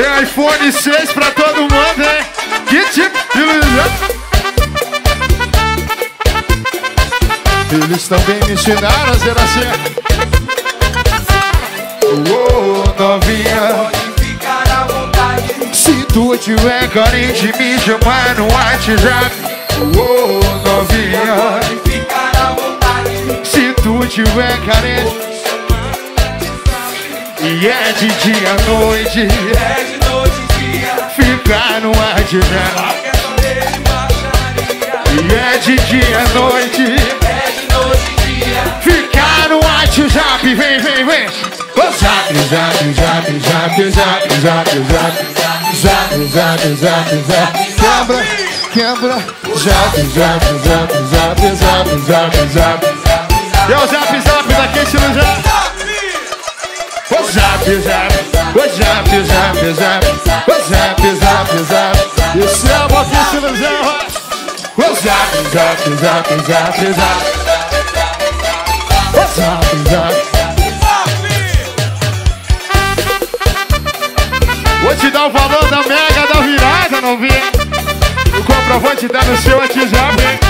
Tem iPhone 6 pra todo mundo, hein? Que tipo de ilusão? Eles também me ensinaram a ser assim. Novinha, pode ficar à vontade. se tu tiver carente, me chama no WhatsApp. Novinha, Pode ficar à vontade. se tu tiver carente, e é de dia à noite, É de noite e dia. ficar no WhatsApp. Quer saber de baixaria. E é de dia à noite, É de noite e dia. ficar no WhatsApp. Vem, vem, vem. Zap, zap, zap, zap, zap, zap, zap, zap, zap, zap, zap. Quebra, quebra. Zap, zap, zap, zap, zap, zap, zap. E é o zap, zap daquele estilo já. O zap, zap, o zap, zap, zap, o zap, zap, zap. Esse é o boquinho estilo já. O zap, zap, zap, zap, zap. O zap, zap. Vou te dar o valor da mega da virada, novinha. O comprovante tá no seu WhatsApp.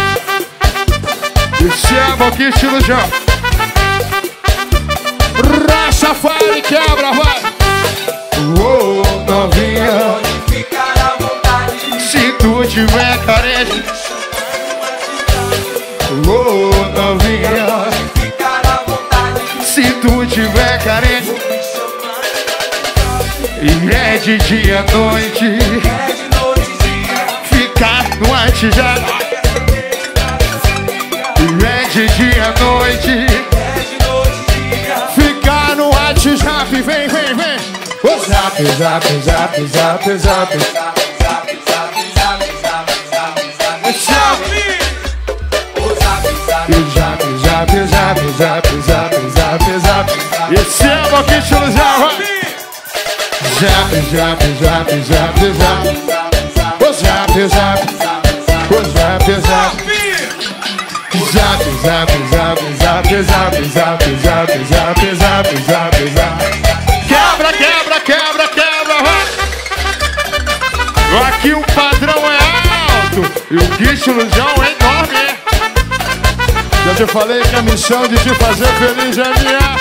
Esse é boquinho estilo João. Racha, fala e quebra, vai. Novinha, Pode ficar à vontade. se tu tiver carente. Novinha, Pode ficar à vontade. se tu tiver carente. E é de dia à noite, É de noite e dia. ficar no WhatsApp. E é de dia à noite, É de noite e dia. ficar no WhatsApp. Vem, vem, vem. O zap, zap, zap, zap, zap. Zap, zap, zap, zap, zap, zap. Esse é o boquinho estilo Zap. Zap, zap, zap, zap, zap. O zap, zap, o zap, zap. Zap, zap, zap, zap, zap, zap, zap, zap, zap, zap, zap. Quebra, quebra, quebra, quebra, vai. Aqui o padrão é alto e o bicho ilusão é enorme, hein? Já te falei que a missão de te fazer feliz é minha.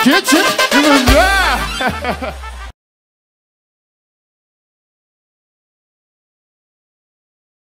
Que tipo de ilusão?